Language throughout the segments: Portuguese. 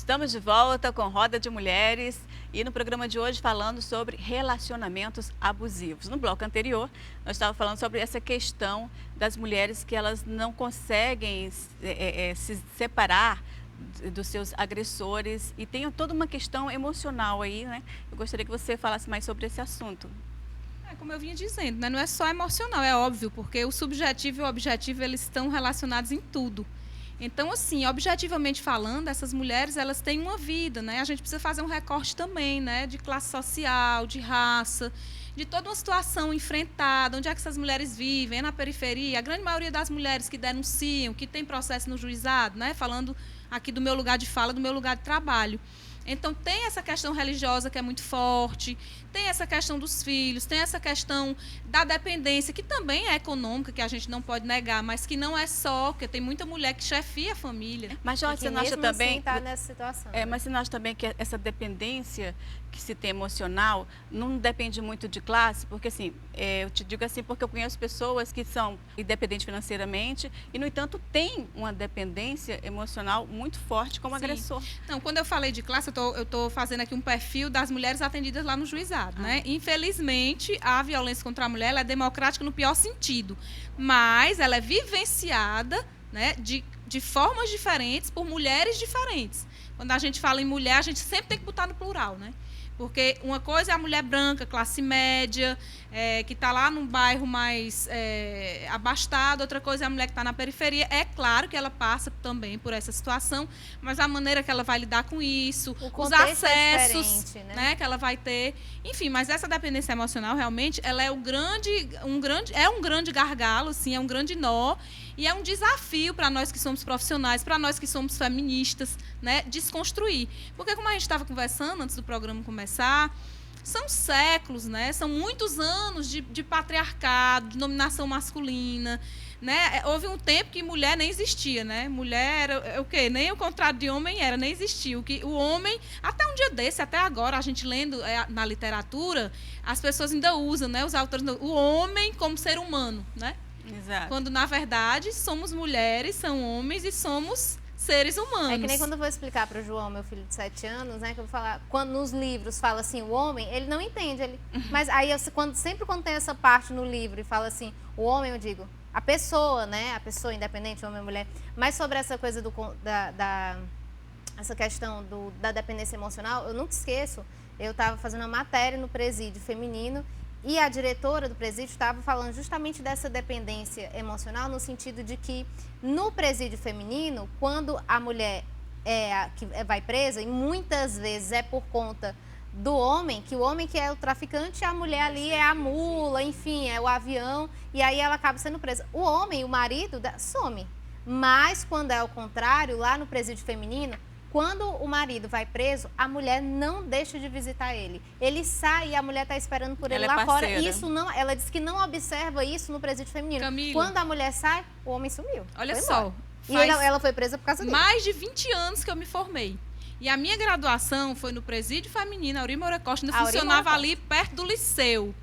Estamos de volta com Roda de Mulheres e no programa de hoje falando sobre relacionamentos abusivos. No bloco anterior, nós estávamos falando sobre essa questão das mulheres que elas não conseguem se separar dos seus agressores e tem toda uma questão emocional aí, né? Eu gostaria que você falasse mais sobre esse assunto. Como eu vinha dizendo, né? Não é só emocional, é óbvio, porque o subjetivo e o objetivo eles estão relacionados em tudo. Então, assim, objetivamente falando, essas mulheres, elas têm uma vida, né? A gente precisa fazer um recorte também, né? De classe social, de raça, de toda uma situação enfrentada, onde é que essas mulheres vivem, na periferia. A grande maioria das mulheres que denunciam, que tem processo no juizado, né? Falando aqui do meu lugar de fala, do meu lugar de trabalho. Então, tem essa questão religiosa que é muito forte, tem essa questão dos filhos, tem essa questão da dependência, que também é econômica, que a gente não pode negar, mas que não é só, porque tem muita mulher que chefia a família. Mas, Jorge, você não acha também... Assim tá nessa situação, né? Mas você não acha também que essa dependência que se tem emocional não depende muito de classe? Porque, assim, eu te digo assim porque eu conheço pessoas que são independentes financeiramente e, no entanto, têm uma dependência emocional muito forte como agressor. Não, quando eu falei de classe, eu estou fazendo aqui um perfil das mulheres atendidas lá no juizado, né? Infelizmente, a violência contra a mulher ela é democrática no pior sentido, mas ela é vivenciada, né, de formas diferentes por mulheres diferentes. Quando a gente fala em mulher, a gente sempre tem que botar no plural, né? Porque uma coisa é a mulher branca, classe média, que está lá num bairro mais abastado, outra coisa é a mulher que está na periferia. É claro que ela passa também por essa situação, mas a maneira que ela vai lidar com isso, os acessos né, que ela vai ter. Enfim, mas essa dependência emocional, realmente, ela é um grande gargalo, assim, é um grande nó. E é um desafio para nós que somos profissionais, para nós que somos feministas, né, desconstruir. Porque, como a gente estava conversando antes do programa começar, são séculos, né, são muitos anos de patriarcado, de dominação masculina. Né? Houve um tempo que mulher nem existia, né? Mulher era o quê? Nem o contrário de homem era, nem existia. O homem, até um dia desse, até agora, a gente lendo na literatura, as pessoas ainda usam, né? Os autores, o homem como ser humano, né? Exato. Quando, na verdade, somos mulheres, são homens e somos seres humanos. É que nem quando eu vou explicar para o João, meu filho de 7 anos, né, que eu vou falar, quando nos livros fala assim, o homem, ele não entende. Mas aí, sempre quando tem essa parte no livro e fala assim, o homem, eu digo, a pessoa, né, a pessoa independente, homem ou mulher. Mas sobre essa coisa essa questão da dependência emocional, eu nunca esqueço, eu estava fazendo uma matéria no presídio feminino, e a diretora do presídio estava falando justamente dessa dependência emocional, no sentido de que no presídio feminino, quando a mulher que vai presa, e muitas vezes é por conta do homem, que o homem que é o traficante, a mulher ali é a mula, enfim, é o avião, e aí ela acaba sendo presa. O homem, o marido, some. Mas quando é o contrário, lá no presídio feminino, quando o marido vai preso, a mulher não deixa de visitar ele. Ele sai e a mulher está esperando por ele lá fora. Isso não, ela diz que não observa isso no presídio feminino. Camila, quando a mulher sai, o homem sumiu. Olha só. E ela foi presa por causa dele. Mais de 20 anos que eu me formei. E a minha graduação foi no presídio feminino, Aurí Moura Costa, ainda funcionava ali perto do liceu.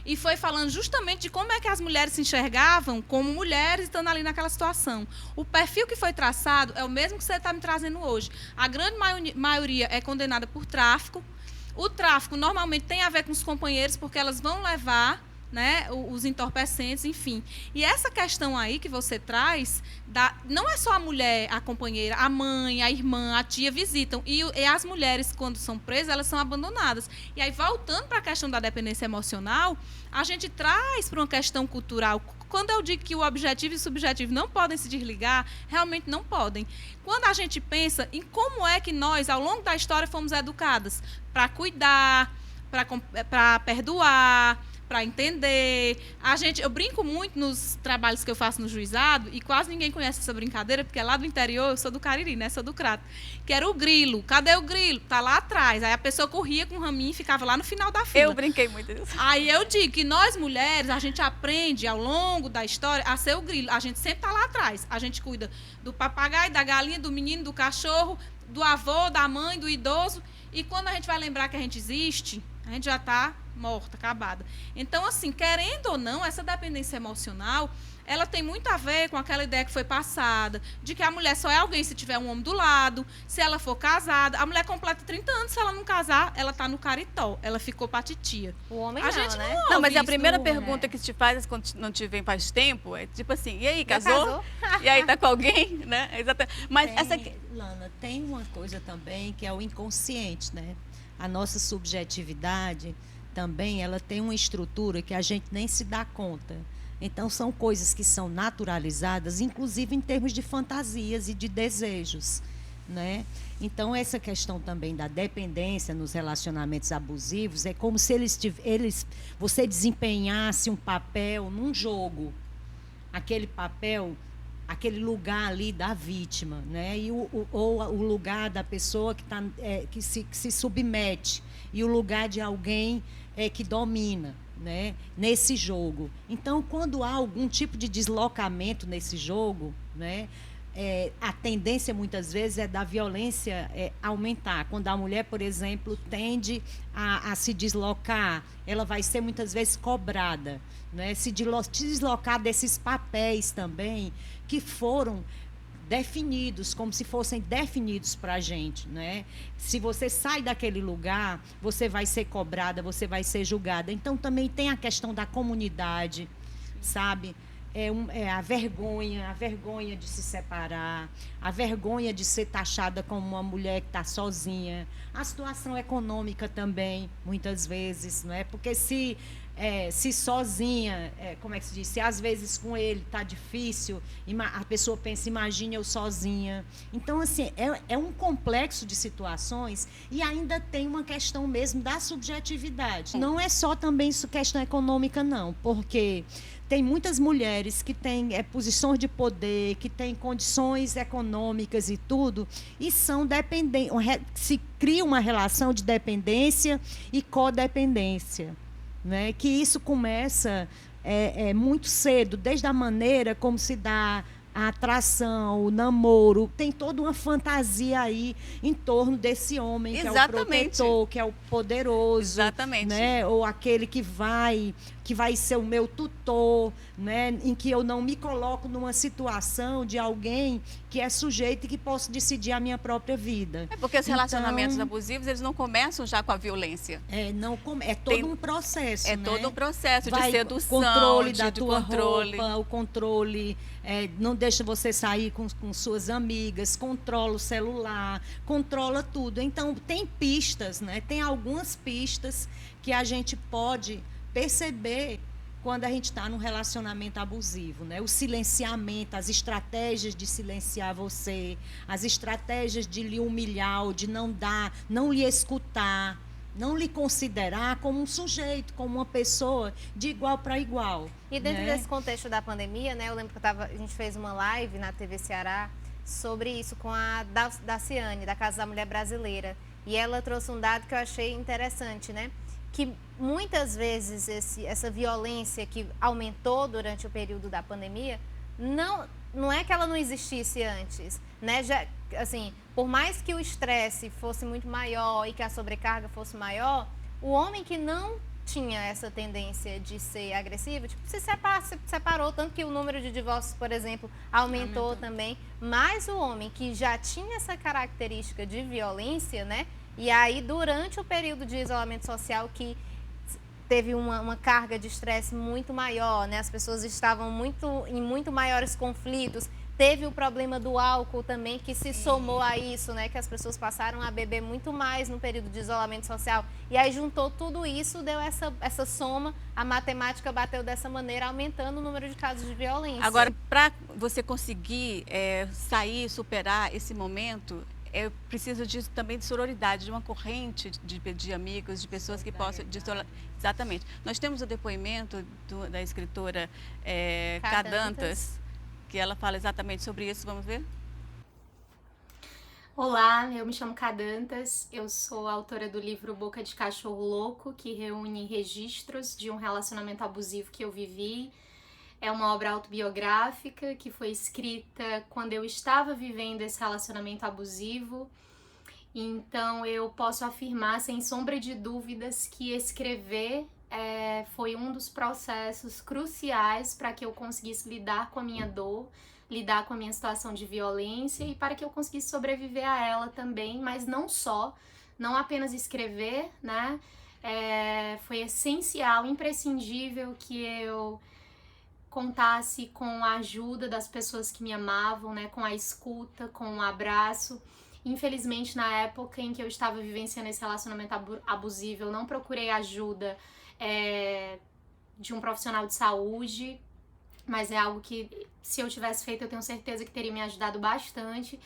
E foi falando justamente de como é que as mulheres se enxergavam como mulheres estando ali naquela situação. O perfil que foi traçado é o mesmo que você está me trazendo hoje. A grande maioria é condenada por tráfico. O tráfico normalmente tem a ver com os companheiros, porque elas vão levar, né, os entorpecentes, enfim. E essa questão aí que você traz, não é só a mulher, a companheira, a mãe, a irmã, a tia visitam. E as mulheres, quando são presas, elas são abandonadas. E aí, voltando para a questão da dependência emocional, a gente traz para uma questão cultural. Quando eu digo que o objetivo e o subjetivo não podem se desligar, realmente não podem. Quando a gente pensa em como é que nós, ao longo da história, fomos educadas para cuidar, para perdoar, para entender. Eu brinco muito nos trabalhos que eu faço no juizado, e quase ninguém conhece essa brincadeira, porque lá do interior, eu sou do Cariri, né? Sou do Crato. Que era o grilo. Cadê o grilo? Tá lá atrás. Aí a pessoa corria com o raminho e ficava lá no final da fila. Eu brinquei muito disso. Aí eu digo que nós, mulheres, a gente aprende ao longo da história a ser o grilo. A gente sempre tá lá atrás. A gente cuida do papagaio, da galinha, do menino, do cachorro, do avô, da mãe, do idoso. E quando a gente vai lembrar que a gente existe, a gente já está morta, acabada. Então, assim, querendo ou não, essa dependência emocional, ela tem muito a ver com aquela ideia que foi passada, de que a mulher só é alguém se tiver um homem do lado, se ela for casada. A mulher completa 30 anos, se ela não casar, ela tá no caritó, ela ficou pra titia. O homem A não, gente né? Não, mas a isso primeira no- pergunta que te faz quando não te vem faz tempo é tipo assim, e aí, Já casou? E aí, tá com alguém? Né? Exatamente. Mas essa... Lana, tem uma coisa também que é o inconsciente, né? A nossa subjetividade também, ela tem uma estrutura que a gente nem se dá conta. Então, são coisas que são naturalizadas, inclusive em termos de fantasias e de desejos, né? Então, essa questão também da dependência nos relacionamentos abusivos é como se você desempenhasse um papel num jogo. Aquele papel, aquele lugar ali da vítima, né? Ou o lugar da pessoa que se submete, e o lugar de alguém que domina, né, nesse jogo. Então, quando há algum tipo de deslocamento nesse jogo, né, a tendência muitas vezes é da violência aumentar. Quando a mulher, por exemplo, tende a se deslocar, ela vai ser muitas vezes cobrada, né, se deslocar desses papéis também que foram definidos, como se fossem definidos para a gente, né? Se você sai daquele lugar, você vai ser cobrada, você vai ser julgada. Então, também tem a questão da comunidade, sabe? A vergonha de se separar, a vergonha de ser taxada como uma mulher que está sozinha, a situação econômica também, muitas vezes, não é? Porque se sozinha, como é que se diz? Se às vezes com ele está difícil, a pessoa pensa, imagine eu sozinha. Então, assim, é um complexo de situações e ainda tem uma questão mesmo da subjetividade. Não é só também isso questão econômica, não, porque tem muitas mulheres que têm posições de poder, que têm condições econômicas e tudo, e são dependentes, se cria uma relação de dependência e codependência. Né? Que isso começa muito cedo, desde a maneira como se dá a atração, o namoro, tem toda uma fantasia aí em torno desse homem, que é o protetor, que é o poderoso. Exatamente. Né? Ou aquele que vai ser o meu tutor, né? Em que eu não me coloco numa situação de alguém que é sujeito e que posso decidir a minha própria vida. Porque os relacionamentos abusivos, eles não começam já com a violência. É todo um processo, né? Todo um processo de sedução, controle da tua controle. roupa, o controle, não deixa você sair com suas amigas, controla o celular, controla tudo. Então, tem pistas, né? Tem algumas pistas que a gente pode perceber quando a gente está num relacionamento abusivo, né? O silenciamento, as estratégias de silenciar você, as estratégias de lhe humilhar, ou de não lhe escutar, não lhe considerar como um sujeito, como uma pessoa de igual para igual. E dentro né? desse contexto da pandemia, né? Eu lembro que a gente fez uma live na TV Ceará sobre isso com a Daciane, da Casa da Mulher Brasileira. E ela trouxe um dado que eu achei interessante, né? Que muitas vezes essa violência que aumentou durante o período da pandemia, não é que ela não existisse antes, né? Já, assim, por mais que o estresse fosse muito maior e que a sobrecarga fosse maior, o homem que não tinha essa tendência de ser agressivo, tipo, se separou, tanto que o número de divórcios, por exemplo, aumentou também, mas o homem que já tinha essa característica de violência, né? E aí, durante o período de isolamento social, que teve uma carga de estresse muito maior, né? As pessoas estavam em muito maiores conflitos. Teve o problema do álcool também, que se somou a isso, né? Que as pessoas passaram a beber muito mais no período de isolamento social. E aí, juntou tudo isso, deu essa soma, a matemática bateu dessa maneira, aumentando o número de casos de violência. Agora, para você conseguir sair, superar esse momento, eu preciso também de sororidade, de uma corrente de amigos, de pessoas que possam... Exatamente. Nós temos o depoimento da escritora Cadantas, que ela fala exatamente sobre isso. Vamos ver? Olá, eu me chamo Cadantas, eu sou autora do livro Boca de Cachorro Louco, que reúne registros de um relacionamento abusivo que eu vivi. É uma obra autobiográfica que foi escrita quando eu estava vivendo esse relacionamento abusivo. Então eu posso afirmar sem sombra de dúvidas que escrever foi um dos processos cruciais para que eu conseguisse lidar com a minha dor, lidar com a minha situação de violência e para que eu conseguisse sobreviver a ela também, mas não apenas escrever, né? Foi essencial, imprescindível que eu contasse com a ajuda das pessoas que me amavam, né? Com a escuta, com o abraço. Infelizmente, na época em que eu estava vivenciando esse relacionamento abusivo, eu não procurei ajuda de um profissional de saúde, mas é algo que, se eu tivesse feito, eu tenho certeza que teria me ajudado bastante.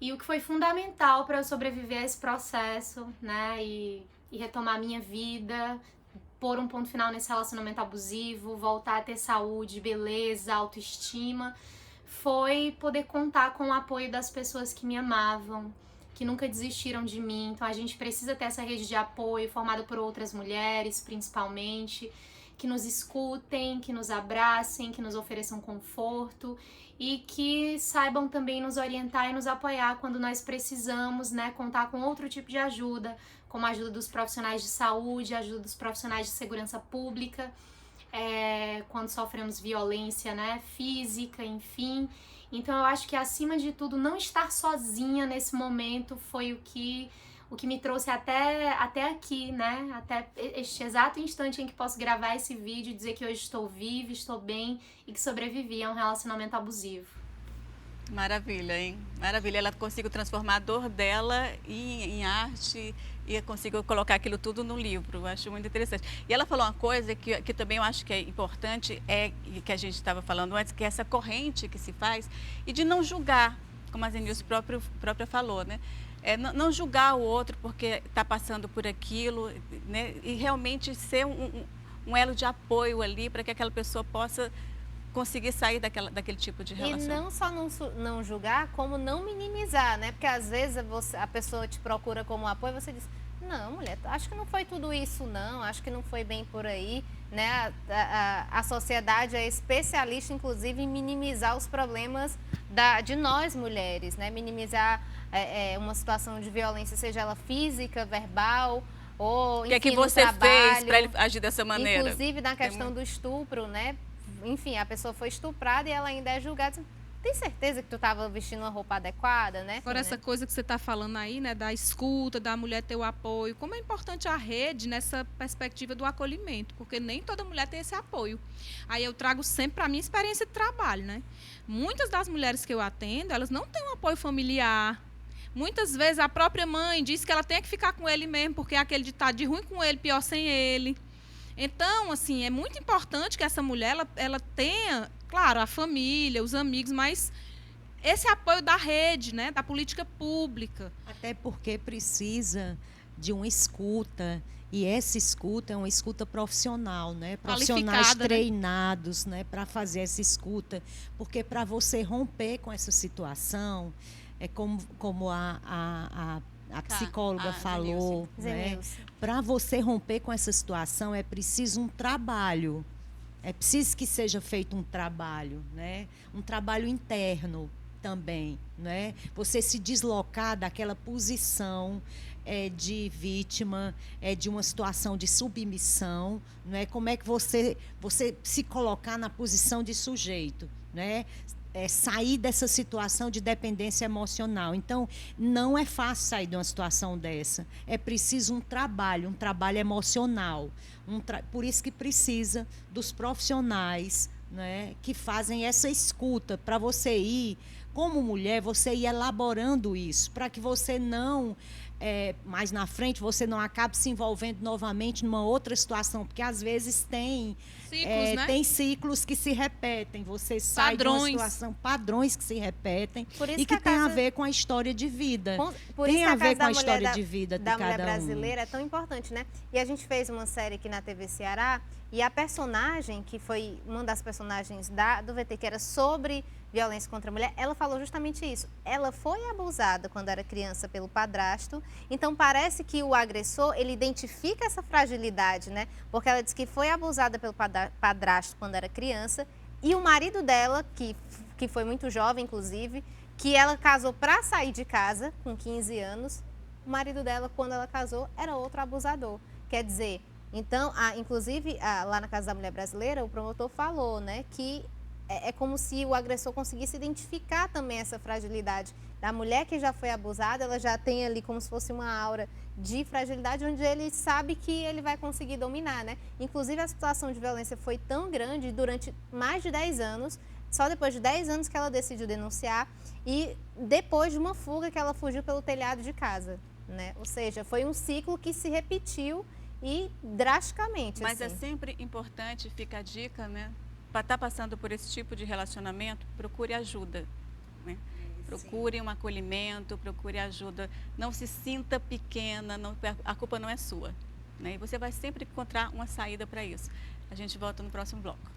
E o que foi fundamental para eu sobreviver a esse processo, né, e retomar a minha vida, pôr um ponto final nesse relacionamento abusivo, voltar a ter saúde, beleza, autoestima, foi poder contar com o apoio das pessoas que me amavam, que nunca desistiram de mim. Então a gente precisa ter essa rede de apoio formada por outras mulheres, principalmente, que nos escutem, que nos abracem, que nos ofereçam conforto e que saibam também nos orientar e nos apoiar quando nós precisamos, né, contar com outro tipo de ajuda, como a ajuda dos profissionais de saúde, a ajuda dos profissionais de segurança pública, quando sofremos violência, né, física, enfim. Então eu acho que, acima de tudo, não estar sozinha nesse momento foi o que me trouxe até aqui, né? Até este exato instante em que posso gravar esse vídeo e dizer que hoje estou viva, estou bem e que sobrevivi a um relacionamento abusivo. Maravilha, hein? Maravilha. Ela conseguiu transformar a dor dela em arte e conseguiu colocar aquilo tudo no livro. Eu acho muito interessante. E ela falou uma coisa que também eu acho que é importante, que a gente estava falando antes, que é essa corrente que se faz, e de não julgar, como a Zenilce própria falou, né? Não julgar o outro porque está passando por aquilo, né? E realmente ser um elo de apoio ali para que aquela pessoa possa conseguir sair daquele tipo de relação. E não só não julgar, como não minimizar, né? Porque às vezes a pessoa te procura como apoio e você diz, não, mulher, acho que não foi tudo isso, não, acho que não foi bem por aí, né? A sociedade é especialista, inclusive, em minimizar os problemas de nós mulheres, né? Minimizar uma situação de violência, seja ela física, verbal, ou enfim, o que é que você fez para ele agir dessa maneira? Inclusive na questão do estupro, né? Enfim, a pessoa foi estuprada e ela ainda é julgada. Tem certeza que tu estava vestindo uma roupa adequada, né? Agora, essa coisa que você está falando aí, né, da escuta, da mulher ter o apoio, como é importante a rede nessa perspectiva do acolhimento, porque nem toda mulher tem esse apoio. Aí eu trago sempre para a minha experiência de trabalho, né? Muitas das mulheres que eu atendo, elas não têm um apoio familiar. Muitas vezes a própria mãe diz que ela tem que ficar com ele mesmo, porque é aquele ditado de ruim com ele, pior sem ele. Então, assim, é muito importante que essa mulher ela tenha, claro, a família, os amigos, mas esse apoio da rede, né, da política pública. Até porque precisa de uma escuta, e essa escuta é uma escuta profissional, né? Profissionais treinados, né, para fazer essa escuta, porque para você romper com essa situação, é como a psicóloga falou, né? Para você romper com essa situação é preciso um trabalho, é preciso que seja feito um trabalho, né? Um trabalho interno também, né? Você se deslocar daquela posição de vítima, de uma situação de submissão, né? Como é que você se colocar na posição de sujeito, né? Sair dessa situação de dependência emocional. Então, não é fácil sair de uma situação dessa. É preciso um trabalho emocional. Por isso que precisa dos profissionais, né, que fazem essa escuta, para você ir, como mulher, você ir elaborando isso, para que você não... mais na frente, você não acabe se envolvendo novamente numa outra situação, porque às vezes tem ciclos, né? Tem ciclos que se repetem, você sai de uma situação, padrões que se repetem e que tem a ver com a história de vida. Tem a ver com a história de vida de cada um. Da mulher brasileira é tão importante, né? E a gente fez uma série aqui na TV Ceará, e a personagem, que foi uma das personagens do VT, que era sobre violência contra a mulher, ela falou justamente isso. Ela foi abusada quando era criança pelo padrasto, então parece que o agressor, ele identifica essa fragilidade, né? Porque ela disse que foi abusada pelo padrasto quando era criança, e o marido dela, que foi muito jovem, inclusive, que ela casou para sair de casa, com 15 anos, o marido dela, quando ela casou, era outro abusador. Quer dizer, Então, inclusive, lá na Casa da Mulher Brasileira, o promotor falou, né, que é como se o agressor conseguisse identificar também essa fragilidade da mulher que já foi abusada, ela já tem ali como se fosse uma aura de fragilidade, onde ele sabe que ele vai conseguir dominar, né? Inclusive, a situação de violência foi tão grande durante mais de 10 anos, só depois de 10 anos que ela decidiu denunciar e depois de uma fuga que ela fugiu pelo telhado de casa, né? Ou seja, foi um ciclo que se repetiu e drasticamente. Mas assim. é sempre importante, fica a dica, né? Para estar passando por esse tipo de relacionamento, procure ajuda, né? Procure um acolhimento, procure ajuda. Não se sinta pequena, a culpa não é sua, né? E você vai sempre encontrar uma saída para isso. A gente volta no próximo bloco.